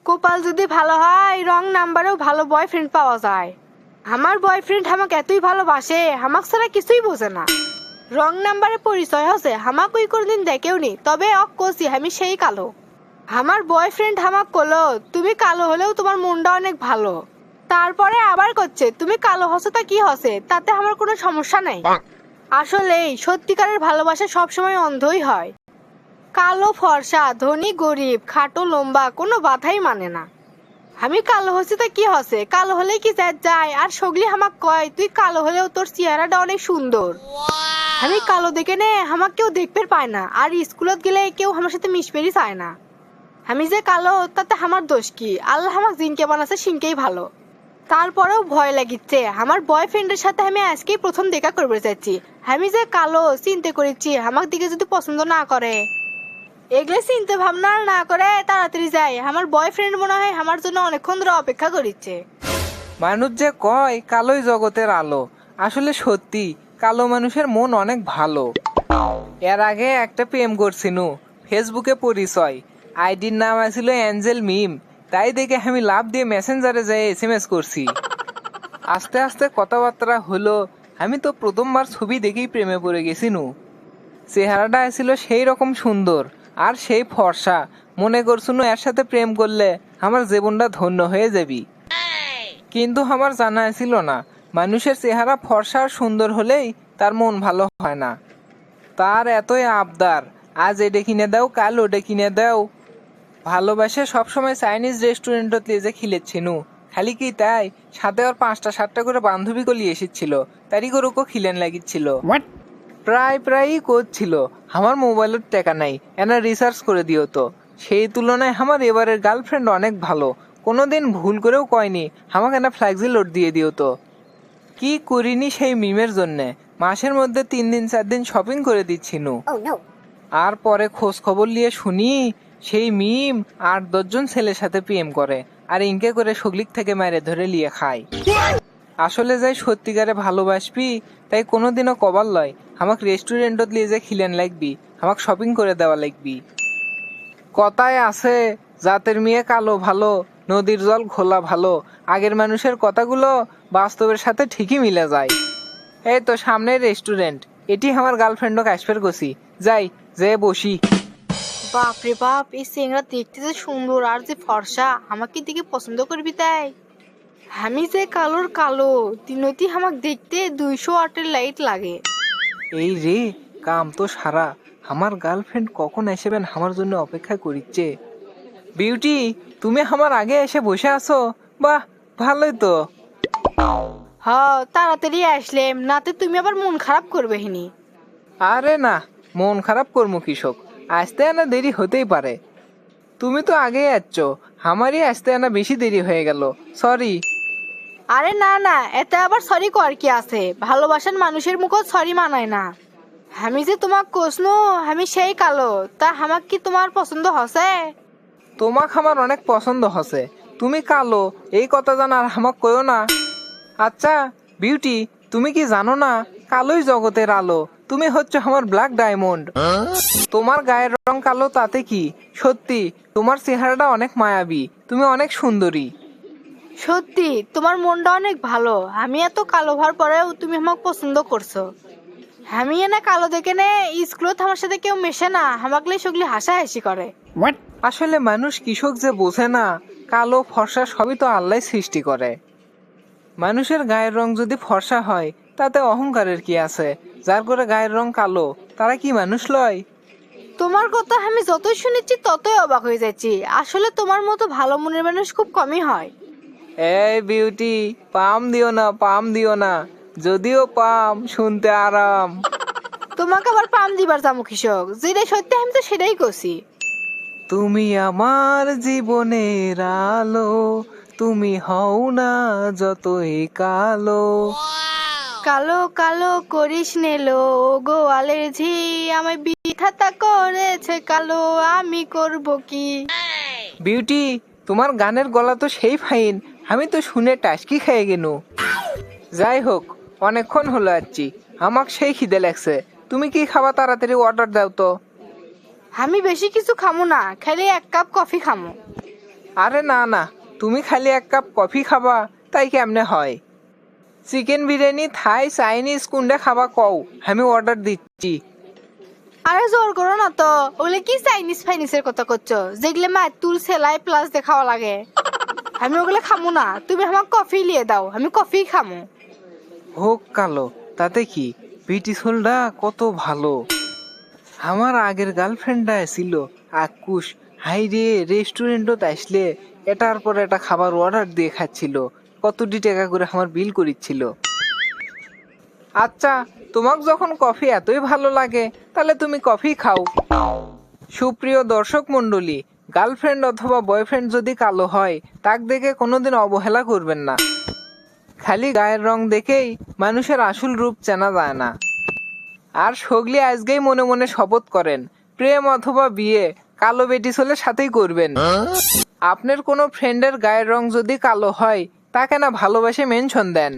কপাল যদি ভালো হয় রং নাম্বারেও ভালো বয়ফ্রেন্ড পাওয়া যায়। আমার বয়ফ্রেন্ড আমাকে এতই ভালোবাসে, আমাকে ছাড়া কিছুই বোঝে না। রং নাম্বারে পরিচয় হচ্ছে, আমাকে ওই কোনোদিন দেখেও নি, তবে অক কষি আমি সেই কালো। আমার বয়ফ্রেন্ড আমাক কলো তুমি কালো হলেও তোমার মনটা অনেক ভালো। তারপরে আবার করছে তুমি কালো হসে তা কি হসে, তাতে আমার কোনো সমস্যা নেই। আসলেই সত্যিকারের ভালোবাসা সবসময় অন্ধই হয়। কালো ফর্সা, ধনী গরিব, খাটো লম্বা কোনো বাধাই মানে না। আমি কালো হচ্ছি তা কি হসে, কালো হলেই কি যায়। আর সগলি আমাক কয় তুই কালো হলেও তোর চেহারাটা অনেক সুন্দর। আমি কালো দেখে নে আমাকে কেউ দেখতে পায় না, আর স্কুলত গেলে কেউ আমার সাথে মিশবেরই চায় না। আমি যে কালো তাতে আমার দোষ কি, আল্লাহ আমাকে জিনকে বানাচ্ছে সিনকেই ভালো। তারপরেও ভয় লাগিচ্ছে, আমার বয়ফ্রেন্ডের সাথে আমি আজকেই প্রথম দেখা করতে যাচ্ছি। আমি যে কালো চিন্তা করেছি, আমার দিকে যদি পছন্দ না করে, এগুলো চিন্তা ভাবনা না করে তাড়াতাড়ি যাই। আমার বয়ফ্রেন্ড মনে হয় আমার জন্য অনেকক্ষণ ধরে অপেক্ষা করিচ্ছে। মানুষ যে কয় কালোই জগতের আলো, আসলে সত্যি কালো মানুষের মন অনেক ভালো। এর আগে একটা প্রেম করছিনু, ফেসবুকে পরিচয়, আইডির নাম আছিল অ্যাঞ্জেল মিম। তাই দেখে আমি লাভ দিয়ে মেসেঞ্জারে যাই SMS করছি। আস্তে আস্তে কথাবার্তা হলো, আমি তো প্রথমবার ছবি দেখেই প্রেমে পড়ে গেছিনু। চেহারাটা ছিল সেই রকম সুন্দর আর সেই ফর্সা, মনে করছুনু এর সাথে প্রেম করলে আমার জীবনটা ধন্য হয়ে যাবি। কিন্তু আমার জানা ছিল না মানুষের চেহারা ফর্সা আর সুন্দর হলেই তার মন ভালো হয় না। তার এতই আবদার, আজ এটা কিনে দাও কাল ওটা কিনে দাও। ভালোবাসে সবসময় চাইনিজ রেস্টুরেন্টত লিয়ে যে খিলেছিনু, খালি কি তাই, সাথে আর 5টা 7টা করে বান্ধবী গলি এসেছিল, তারই গরুকো খিলেন লাগিচ্ছিল। প্রায়ই করছিল আমার মোবাইলের টাকা নাই, এনা রিসার্চ করে দিও তো। সেই তুলনায় আমার এবারের গার্লফ্রেন্ড অনেক ভালো, কোনোদিন ভুল করেও কয়নি আমাকে না ফ্ল্যাক্সি লোড দিয়ে দিও তো। কি করিনি সেই মিমের জন্যে, মাসের মধ্যে 3 দিন 4 দিন শপিং করে দিচ্ছিনু। আর পরে খোঁজ খবর নিয়ে শুনি সেই মিম 8-10 জন ছেলের সাথে প্রেম করে, আর ইনকে করে সগলিক থেকে মেরে ধরে লিয়ে খায়। আসলে যাই সত্যিকারে ভালোবাসবি তাই কোনোদিনও কবার লয় আমাকে রেস্টুরেন্টত লিয়ে যে খিলেন লাগবি, আমাকে শপিং করে দেওয়া লাগবি। কথায় আছে জাতের মেয়ে কালো ভালো, নদীর জল ঘোলা ভালো। আগের মানুষের কথাগুলো বাস্তবের সাথে ঠিকই মিলে যায়। এই তো সামনে রেস্টুরেন্ট, এটি আমার গার্লফ্রেন্ডও কাশফের গছি, যাই যে বসি। বাপরে বাপ, এই চেংড়া দেখতে যে সুন্দর আর যে ফর্সা, আমাকে দিকে পছন্দ করবি তাই। আমি যে কালোর কালো, দিনতি আমাকে দেখতে 208-এর লাইট লাগে। এই রে, কাম তো সারা, আমার গার্লফ্রেন্ড কখন আসবেন আমার জন্য অপেক্ষা করিচ্ছে। বিউটি, তুমি আমার আগে এসে বসে আছো, বাহ ভালোই তো। হ, তাড়াতাড়ি আসলেম, নাতে তুমি আবার মন খারাপ করবে হিনি। আরে না, মন খারাপ করবো কৃষক, আসতে আনা দেরি হতেই পারে। তুমি তো আগেই আসছ, আমারই আসতে আনা বেশি দেরি হয়ে গেল, সরি। আরে না না, এতে আবার সরি কর কি আছে, ভালোবাসার মানুষের মুখও সরি মানায় না। আমি যে তোমাক কোসনু আমি সেই কালো, তা আমাক কি তোমার পছন্দ হসে? তোমাক আমার অনেক পছন্দ হসে, তুমি কালো এই কথা জানার আমাক কয়ো না। আচ্ছা বিউটি, তুমি কি জানো না কালোই জগতের আলো, তুমি হচ্ছে আমার ব্ল্যাক ডায়মন্ড। তোমার গায়ের রং কালো তাতে কি, সত্যি তোমার চেহারাটা অনেক মায়াবী, তুমি অনেক সুন্দরী। সত্যি তোমার মনটা অনেক ভালো, আমি এত কালো হওয়ার পরেও তুমি আমাকে পছন্দ করছো। আমি এনে কালো দেখে নে স্কুলত আমার সাথে কেউ মেশে না, আমাকে সগলি হাসাহাসি করে। আসলে মানুষ কৃষক যে বোঝে না, কালো ফর্সা সবই তো আল্লাহ সৃষ্টি করে। মানুষের গায়ের রং যদি ফর্সা হয় তাতে অহংকারের কি আছে, যার করে গায়ের রং কালো তারা কি মানুষ লয়? তোমার কথা আমি যতই শুনেছি ততই অবাক হয়ে যাচ্ছি, আসলে তোমার মতো ভালো মনের মানুষ খুব কমই হয়। এই বিউটি, পাম দিও না, পাম দিও না, যদিও পাম শুনতে আরাম। তোমাকে আবার পাম দিবার যাবো কৃষক, যেটাই সত্যি আমি তো সেটাই করছি। তুমি আমার জীবনের আলো, তুমি হও না যতই কালো। কালো কালো করিস নেলো গোয়ালের ঝি, আমায় বিধাতা করেছে কালো, আমি করব কি? বিউটি, তোমার গানের গলা তো সেই ফাইন, আমি তো শুনে টাসকি খেয়ে গেনু। যাই হোক, অনেকক্ষণ হলো আছি, আমাক সেই খিদে লাগছে, তুমি কি খাবা তাড়াতাড়ি অর্ডার দাও তো। আমি বেশি কিছু খামো না, খালি 1 কাপ কফি খামো। আরে না না, তুমি খালি এক কাপ কফি খাবা তাই কেমনে হয়? চিকেন বিরিয়ানি, থাই, চাইনিজ কোনটা খাবা কও, আমি অর্ডার দিচ্ছি। আরে জোর করো না তো, ওগুলো কি চাইনিজ ফাইনিসের কথা করছো যেগুলো মায়ের তুল সেলাই প্লাস দেখাওয়া লাগে? আমি ওগুলো খামু না, তুমি আমার কফি লিয়ে দাও, আমি কফি খামু। হোক কালো, তাতে কি, বিউটিফুলটা কত ভালো। আমার আগের গার্লফ্রেন্ডটা ছিল আকুশ, হাই রে, রেস্টুরেন্টত আসলে এটার পর এটা খাবার অর্ডার দিয়ে খাচ্ছিল, কতটি টাকা করে আমার বিল করিচ্ছিল। আচ্ছা, তোমাক যখন কফি এতই ভালো লাগে তাহলে তুমি কফি খাও। সুপ্রিয় দর্শক মণ্ডলী, গার্লফ্রেন্ড অথবা বয়ফ্রেন্ড যদি কালো হয় তাক দেখে কোনোদিন অবহেলা করবেন না। খালি গায়ের রং দেখেই মানুষের আসল রূপ চেনা যায় না। আর সগলি আজকেই মনে মনে শপথ করেন, প্রেম অথবা বিয়ে কালো বেটি ছেলের সাথেই করবেন। আপনার কোনো ফ্রেন্ডের গায়ের রং যদি কালো হয় তাকে না ভালোবাসে মেনশন দেন।